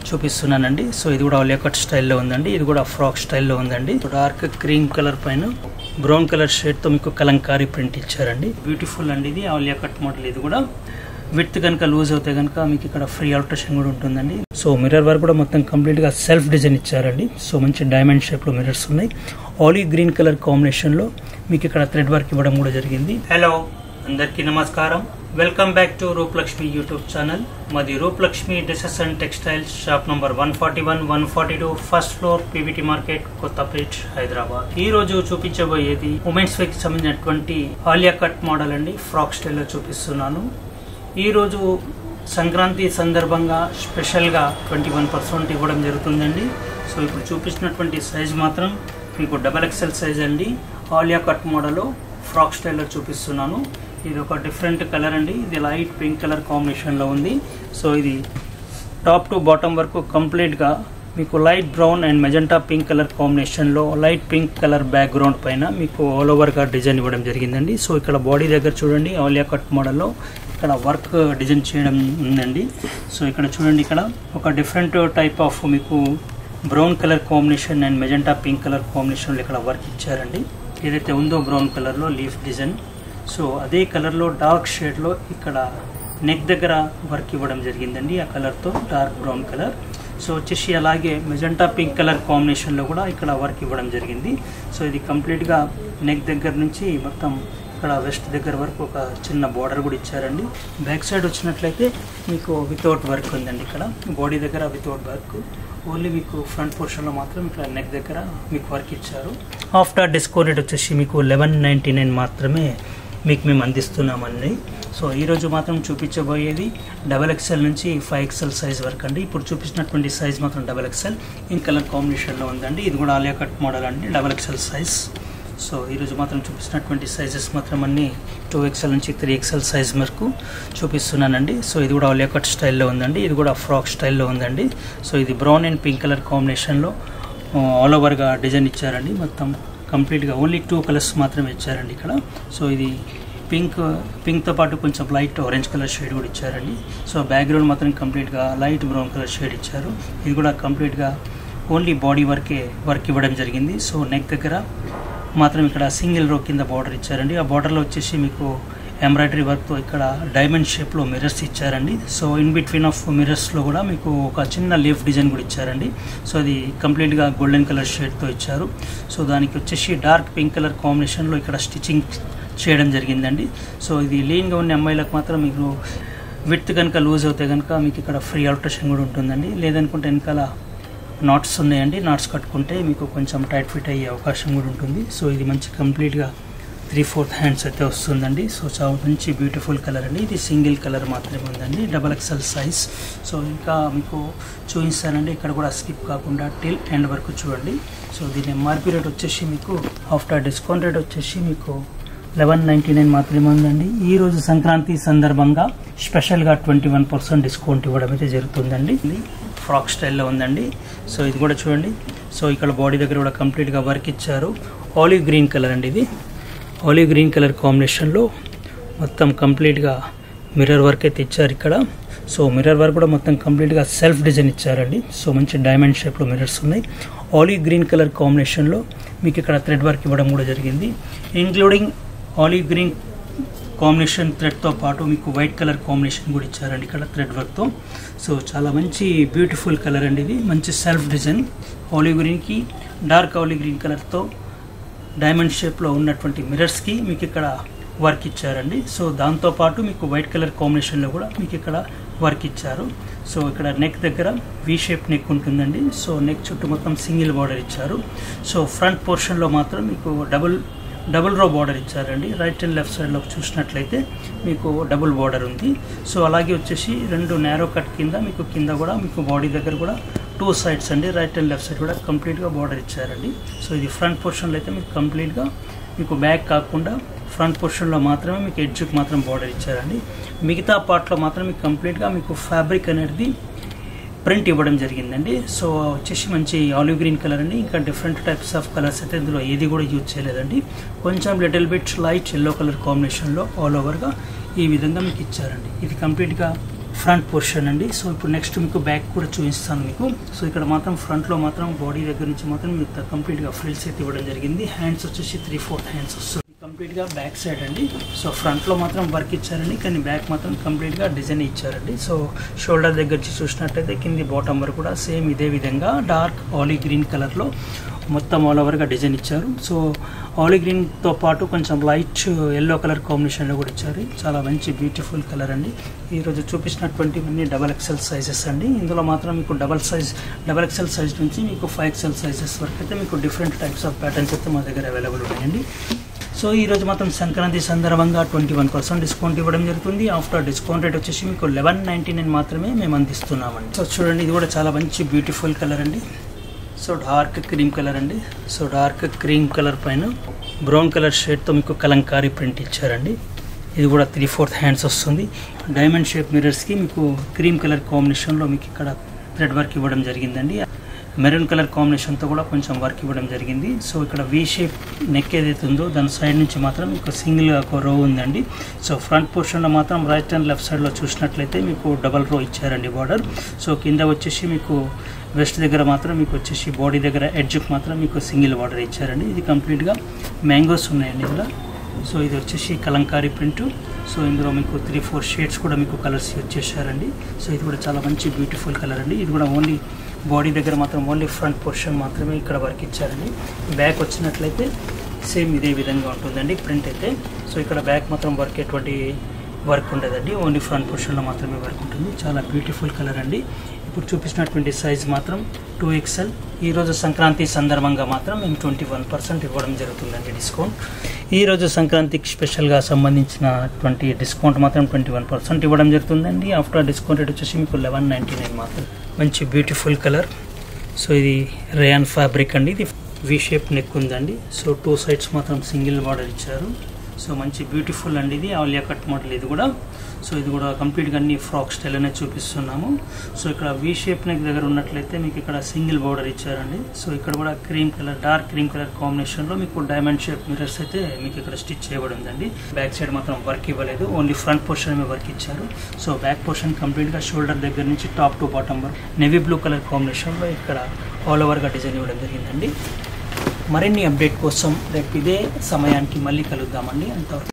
చూపిస్తున్నానండి. సో ఇది కూడా ఆలియా కట్ స్టైల్లో ఉందండి. ఇది కూడా ఫ్రాక్ స్టైల్లో ఉందండి. డార్క్ క్రీమ్ కలర్ పైన బ్రౌన్ కలర్ షేడ్ తో మీకు కలంకారీ ప్రింట్ ఇచ్చారండి. బ్యూటిఫుల్ అండి. ఇది ఆలియా కట్ మోడల్. ఇది కూడా విత్ కనుక లూజ్ అవుతే కనుక మీకు ఇక్కడ ఫ్రీ ఆల్టరేషన్ కూడా ఉంటుందండి. సో మిర్రర్ వర్క్ కూడా మొత్తం కంప్లీట్ గా సెల్ఫ్ డిజైన్ ఇచ్చారండి. సో మంచి డైమండ్ షేప్ లో మిర్రర్స్ ఉన్నాయి. ఆలివ్ గ్రీన్ కలర్ కాంబినేషన్ లో మీకు ఇక్కడ థ్రెడ్ వర్క్ ఇవ్వడం కూడా జరిగింది. హలో అందరికీ నమస్కారం. Welcome back to Roopalakshmi YouTube channel. మాది Roopalakshmi dresses and textiles, shop number 141, 142, first floor, PVT market, Kothapet, Hyderabad. ఈ రోజు చూపించబోయేది ఉమెన్స్ వేర్ కి సంబంధించినటువంటి ఆలియా కట్ మోడల్ అండి. ఫ్రాక్ స్టైల్లో చూపిస్తున్నాను. ఈ రోజు సంక్రాంతి సందర్భంగా స్పెషల్గా 21% ఇవ్వడం జరుగుతుందండి. సో ఇప్పుడు చూపించినటువంటి సైజ్ మాత్రం మీకు XXL సైజ్ అండి. ఆలియా కట్ మోడల్ ఫ్రాక్ స్టైల్లో చూపిస్తున్నాను. ఇది ఒక డిఫరెంట్ కలర్ అండి. ఇది లైట్ పింక్ కలర్ కాంబినేషన్లో ఉంది. సో ఇది టాప్ టు బాటమ్ వరకు కంప్లీట్గా మీకు light brown and magenta pink colour కాంబినేషన్లో లైట్ పింక్ కలర్ బ్యాక్గ్రౌండ్ పైన మీకు ఆల్ ఓవర్గా డిజైన్ ఇవ్వడం జరిగిందండి. సో ఇక్కడ బాడీ దగ్గర చూడండి, ఆలియా కట్ మోడల్లో ఇక్కడ వర్క్ డిజైన్ చేయడం ఉందండి. సో ఇక్కడ చూడండి, ఇక్కడ ఒక డిఫరెంట్ టైప్ ఆఫ్ మీకు brown colour combination and magenta pink colour కాంబినేషన్లో ఇక్కడ వర్క్ ఇచ్చారండి. ఏదైతే ఉందో బ్రౌన్ కలర్లో లీఫ్ డిజైన్, సో అదే కలర్లో డార్క్ షేడ్లో ఇక్కడ నెక్ దగ్గర వర్క్ ఇవ్వడం జరిగిందండి. ఆ కలర్తో డార్క్ బ్రౌన్ కలర్. సో వచ్చేసి అలాగే మెజెంటా పింక్ కలర్ కాంబినేషన్లో కూడా ఇక్కడ వర్క్ ఇవ్వడం జరిగింది. సో ఇది కంప్లీట్గా నెక్ దగ్గర నుంచి మొత్తం ఇక్కడ వెస్ట్ దగ్గర వరకు ఒక చిన్న బార్డర్ కూడా ఇచ్చారండి. బ్యాక్ సైడ్ వచ్చినట్లయితే మీకు వితౌట్ వర్క్ ఉందండి. ఇక్కడ బాడీ దగ్గర వితౌట్ వర్క్, ఓన్లీ మీకు ఫ్రంట్ పోర్షన్లో మాత్రం ఇక్కడ నెక్ దగ్గర మీకు వర్క్ ఇచ్చారు. ఆఫ్టర్ డిస్కౌంట్ రేట్ వచ్చేసి మీకు 1199 మాత్రమే మీకు మేము అందిస్తున్నామండి. సో ఈరోజు మాత్రం చూపించబోయేది XXL నుంచి 5XL సైజ్ వరకు అండి. ఇప్పుడు చూపించినటువంటి సైజ్ మాత్రం XXL ఇన్ కలర్ కాంబినేషన్లో ఉందండి. ఇది కూడా ఆలియా కట్ మోడల్ అండి, XXL సైజ్. సో ఈరోజు మాత్రం చూపించినటువంటి సైజెస్ మాత్రం అన్ని 2XL నుంచి 3XL సైజ్ వరకు చూపిస్తున్నానండి. సో ఇది కూడా ఆలియా కట్ స్టైల్లో ఉందండి. ఇది కూడా ఫ్రాక్ స్టైల్లో ఉందండి. సో ఇది బ్రౌన్ అండ్ పింక్ కలర్ కాంబినేషన్లో ఆల్ ఓవర్గా డిజైన్ ఇచ్చారండి. మొత్తం కంప్లీట్గా ఓన్లీ 2 కలర్స్ మాత్రమే ఇచ్చారండి ఇక్కడ. సో ఇది పింక్తో పాటు కొంచెం లైట్ ఆరెంజ్ కలర్ షేడ్ కూడా ఇచ్చారండి. సో బ్యాక్గ్రౌండ్ మాత్రం కంప్లీట్గా లైట్ బ్రౌన్ కలర్ షేడ్ ఇచ్చారు. ఇది కూడా కంప్లీట్గా ఓన్లీ బాడీ వర్క్ ఇవ్వడం జరిగింది. సో నెక్ దగ్గర మాత్రం ఇక్కడ సింగిల్ రో కింద బార్డర్ ఇచ్చారండి. ఆ బార్డర్లో వచ్చేసి మీకు ఎంబ్రాయిడరీ వర్క్తో ఇక్కడ డైమండ్ షేప్లో మిర్రర్స్ ఇచ్చారండి. సో ఇన్ బిట్వీన్ ఆఫ్ మిర్రర్స్లో కూడా మీకు ఒక చిన్న లీఫ్ డిజైన్ కూడా ఇచ్చారండి. సో అది కంప్లీట్గా గోల్డెన్ కలర్ షేడ్తో ఇచ్చారు. సో దానికి వచ్చేసి డార్క్ పింక్ కలర్ కాంబినేషన్లో ఇక్కడ స్టిచ్చింగ్ చేయడం జరిగిందండి. సో ఇది లీన్గా ఉన్న అమ్మాయిలకు మాత్రం మీకు విత్ కనుక లూజ్ అవుతే కనుక మీకు ఇక్కడ ఫ్రీ ఆల్టరేషన్ కూడా ఉంటుందండి. లేదనుకుంటే వెనకాల నాట్స్ ఉన్నాయండి, నాట్స్ కట్టుకుంటే మీకు కొంచెం టైట్ ఫిట్ అయ్యే అవకాశం కూడా ఉంటుంది. సో ఇది మంచి కంప్లీట్గా 3/4 హ్యాండ్స్ అయితే వస్తుందండి. సో చాలా మంచి బ్యూటిఫుల్ కలర్ అండి. ఇది సింగిల్ కలర్ మాత్రమే ఉందండి, XXL సైజ్. సో ఇంకా మీకు చూపిస్తానండి. ఇక్కడ కూడా స్కిప్ కాకుండా టిల్ ఎండ్ వరకు చూడండి. సో దీని ఎంఆర్పీ రేట్ వచ్చేసి మీకు ఆఫ్టర్ డిస్కౌంట్ రేట్ వచ్చేసి మీకు 1199 మాత్రమే ఉందండి. ఈరోజు సంక్రాంతి సందర్భంగా స్పెషల్గా 21% డిస్కౌంట్ ఇవ్వడం అయితే జరుగుతుందండి. ఫ్రాక్ స్టైల్లో ఉందండి. సో ఇది కూడా చూడండి. సో ఇక్కడ బాడీ దగ్గర కూడా కంప్లీట్గా వర్క్ ఇచ్చారు. ఆలివ్ గ్రీన్ కలర్ అండి. ఇది ఆలివ్ గ్రీన్ కలర్ కాంబినేషన్లో మొత్తం కంప్లీట్గా మిర్రర్ వర్క్ అయితే ఇచ్చారు ఇక్కడ. సో మిర్రర్ వర్క్ కూడా మొత్తం కంప్లీట్గా సెల్ఫ్ డిజైన్ ఇచ్చారండి. సో మంచి డైమండ్ షేప్లో మిర్రర్స్ ఉన్నాయి. ఆలివ్ గ్రీన్ కలర్ కాంబినేషన్లో మీకు ఇక్కడ థ్రెడ్ వర్క్ ఇవ్వడం కూడా జరిగింది. ఇంక్లూడింగ్ ఆలివ్ గ్రీన్ కాంబినేషన్ థ్రెడ్తో పాటు మీకు వైట్ కలర్ కాంబినేషన్ కూడా ఇచ్చారండి ఇక్కడ థ్రెడ్ వర్క్తో. సో చాలా మంచి బ్యూటిఫుల్ కలర్ అండి. ఇది మంచి సెల్ఫ్ డిజైన్ ఆలివ్ గ్రీన్కి డార్క్ ఆలివ్ గ్రీన్ కలర్తో డైమండ్ షేప్లో ఉన్నటువంటి మిర్రర్స్కి మీకు ఇక్కడ వర్క్ ఇచ్చారండి. సో దాంతోపాటు మీకు వైట్ కలర్ కాంబినేషన్లో కూడా మీకు ఇక్కడ వర్క్ ఇచ్చారు. సో ఇక్కడ నెక్ దగ్గర వి షేప్ నెక్ ఉంటుందండి. సో నెక్ చుట్టూ మొత్తం సింగిల్ బార్డర్ ఇచ్చారు. సో ఫ్రంట్ పోర్షన్లో మాత్రం మీకు డబుల్ రో బార్డర్ ఇచ్చారండి. రైట్ అండ్ లెఫ్ట్ సైడ్లో చూసినట్లయితే మీకు డబుల్ బార్డర్ ఉంది. సో అలాగే వచ్చేసి 2 నేరో కట్ కింద మీకు కింద కూడా మీకు బాడీ దగ్గర కూడా 2 సైడ్స్ అండి, రైట్ అండ్ లెఫ్ట్ సైడ్ కూడా కంప్లీట్గా బార్డర్ ఇచ్చారండి. సో ఇది ఫ్రంట్ పోర్షన్లో అయితే మీకు కంప్లీట్గా మీకు బ్యాక్ కాకుండా ఫ్రంట్ పోర్షన్లో మాత్రమే మీకు ఎడ్జ్కి మాత్రం బార్డర్ ఇచ్చారండి. మిగతా పార్ట్లో మాత్రం మీకు కంప్లీట్గా మీకు ఫ్యాబ్రిక్ అనేది ప్రింట్ ఇవ్వడం జరిగిందండి. సో వచ్చేసి మంచి ఆలివ్ గ్రీన్ కలర్ అండి. ఇంకా డిఫరెంట్ టైప్స్ ఆఫ్ కలర్స్ అయితే ఇందులో ఏది కూడా యూజ్ చేయలేదండి. కొంచెం little bit light yellow colour కాంబినేషన్లో ఆల్ ఓవర్గా ఈ విధంగా మీకు ఇచ్చారండి. ఇది కంప్లీట్గా ఫ్రంట్ పోర్షన్ అండి. సో ఇప్పుడు నెక్స్ట్ మీకు బ్యాక్ కూడా చూపిస్తాను మీకు. సో ఇక్కడ మాత్రం ఫ్రంట్లో మాత్రం బాడీ దగ్గర నుంచి మాత్రం మీకు కంప్లీట్గా ఫ్రిల్స్ అయితే ఇవ్వడం జరిగింది. హ్యాండ్స్ వచ్చేసి 3/4 హ్యాండ్స్ వస్తుంది కంప్లీట్గా బ్యాక్ సైడ్ అండి. సో ఫ్రంట్లో మాత్రం వర్క్ ఇచ్చారండి, కానీ బ్యాక్ మాత్రం కంప్లీట్గా డిజైన్ ఇచ్చారండి. సో షోల్డర్ దగ్గర నుంచి చూసినట్టయితే కింది బాటమ్ వరకు కూడా సేమ్ ఇదే విధంగా డార్క్ ఆలివ్ గ్రీన్ కలర్లో మొత్తం ఆల్ ఓవర్గా డిజైన్ ఇచ్చారు. సో ఆలివ్ గ్రీన్తో పాటు కొంచెం లైట్ ఎల్లో కలర్ కాంబినేషన్లో కూడా ఇచ్చారు. చాలా మంచి బ్యూటిఫుల్ కలర్ అండి. ఈరోజు చూపించినటువంటివన్నీ XXL సైజెస్ అండి. ఇందులో మాత్రం మీకు XXL సైజ్ నుంచి మీకు 5XL సైజెస్ వరకు అయితే మీకు డిఫరెంట్ టైప్స్ ఆఫ్ ప్యాటర్న్స్ అయితే మా దగ్గర అవైలబుల్ ఉన్నాయండి. సో ఈరోజు మాత్రం సంక్రాంతి సందర్భంగా 21% డిస్కౌంట్ ఇవ్వడం జరుగుతుంది. ఆఫ్టర్ డిస్కౌంట్ రేట్ వచ్చేసి మీకు 1199 మాత్రమే మేము అందిస్తున్నామండి. సో చూడండి, ఇది కూడా చాలా మంచి బ్యూటిఫుల్ కలర్ అండి. సో డార్క్ క్రీమ్ కలర్ అండి. సో డార్క్ క్రీమ్ కలర్ పైన బ్రౌన్ కలర్ షేడ్తో మీకు కలంకారీ ప్రింట్ ఇచ్చారండి. ఇది కూడా 3/4 హ్యాండ్స్ వస్తుంది. డైమండ్ షేప్ మిర్రర్స్కి మీకు క్రీమ్ కలర్ కాంబినేషన్లో మీకు ఇక్కడ థ్రెడ్ వర్క్ ఇవ్వడం జరిగిందండి. మెరూన్ కలర్ కాంబినేషన్తో కూడా కొంచెం వర్క్ ఇవ్వడం జరిగింది. సో ఇక్కడ వీ షేప్ నెక్ ఏదైతే ఉందో దాని సైడ్ నుంచి మాత్రం మీకు సింగిల్గా ఒక రో ఉందండి. సో ఫ్రంట్ పోర్షన్లో మాత్రం రైట్ అండ్ లెఫ్ట్ సైడ్లో చూసినట్లయితే మీకు డబల్ రో ఇచ్చారండి బార్డర్. సో కింద వచ్చేసి మీకు వెస్ట్ దగ్గర మాత్రం మీకు వచ్చేసి బాడీ దగ్గర ఎడ్జ్కి మాత్రం మీకు సింగిల్ బార్డర్ ఇచ్చారండి. ఇది కంప్లీట్గా మ్యాంగోస్ ఉన్నాయండి ఇందులో. సో ఇది వచ్చేసి కలంకారీ ప్రింట్. సో ఇందులో మీకు 3-4 షేడ్స్ కూడా మీకు కలర్స్ వచ్చేసారండి. సో ఇది కూడా చాలా మంచి బ్యూటిఫుల్ కలర్ అండి. ఇది కూడా ఓన్లీ బాడీ దగ్గర మాత్రం ఓన్లీ ఫ్రంట్ పోర్షన్ మాత్రమే ఇక్కడ వర్క్ ఇచ్చారండి. బ్యాక్ వచ్చినట్లయితే సేమ్ ఇదే విధంగా ఉంటుందండి ప్రింట్ అయితే. సో ఇక్కడ బ్యాక్ మాత్రం వర్క్ ఎటువంటి వర్క్ ఉండదండి, ఓన్లీ ఫ్రంట్ పోర్షన్లో మాత్రమే వర్క్ ఉంటుంది. చాలా బ్యూటిఫుల్ కలర్ అండి. ఇప్పుడు చూపించినటువంటి సైజ్ మాత్రం 2XL. ఈరోజు సంక్రాంతి సందర్భంగా మాత్రం మేము 21% ఇవ్వడం జరుగుతుందండి డిస్కౌంట్. ఈరోజు సంక్రాంతికి స్పెషల్గా సంబంధించినటువంటి డిస్కౌంట్ మాత్రం 21% ఇవ్వడం జరుగుతుందండి. ఆఫ్టర్ డిస్కౌంట్ రేట్ వచ్చేసి మీకు 1199 మాత్రం. మంచి బ్యూటిఫుల్ కలర్. సో ఇది రేయాన్ ఫ్యాబ్రిక్ అండి. ఇది వి షేప్ నెక్ ఉందండి. సో 2 సైడ్స్ మాత్రం సింగిల్ బార్డర్ ఇచ్చారు. సో మంచి బ్యూటిఫుల్ అండి. ఇది ఆలియా కట్ మోడల్ ఇది కూడా. సో ఇది కూడా కంప్లీట్గా అన్ని ఫ్రాక్ స్టైల్ అనే చూపిస్తున్నాము. సో ఇక్కడ వి షేప్ నెక్ దగ్గర ఉన్నట్లయితే మీకు ఇక్కడ సింగిల్ బార్డర్ ఇచ్చారండి. సో ఇక్కడ కూడా cream colour, dark cream colour కాంబినేషన్లో మీకు డైమండ్ షేప్ మిర్రర్స్ అయితే మీకు ఇక్కడ స్టిచ్ చేయబడి ఉందండి. బ్యాక్ సైడ్ మాత్రం వర్క్ ఇవ్వలేదు, ఓన్లీ ఫ్రంట్ పోర్షన్ వర్క్ ఇచ్చారు. సో బ్యాక్ పోర్షన్ కంప్లీట్గా షోల్డర్ దగ్గర నుంచి టాప్ టు బాటమ్ వరకు నేవీ బ్లూ కలర్ కాంబినేషన్లో ఇక్కడ ఆల్ ఓవర్గా డిజైన్ ఇవ్వడం జరిగిందండి. మరిన్ని అప్డేట్ కోసం రేపు ఇదే సమయానికి మళ్ళీ కలుద్దామండి. అంతవరకు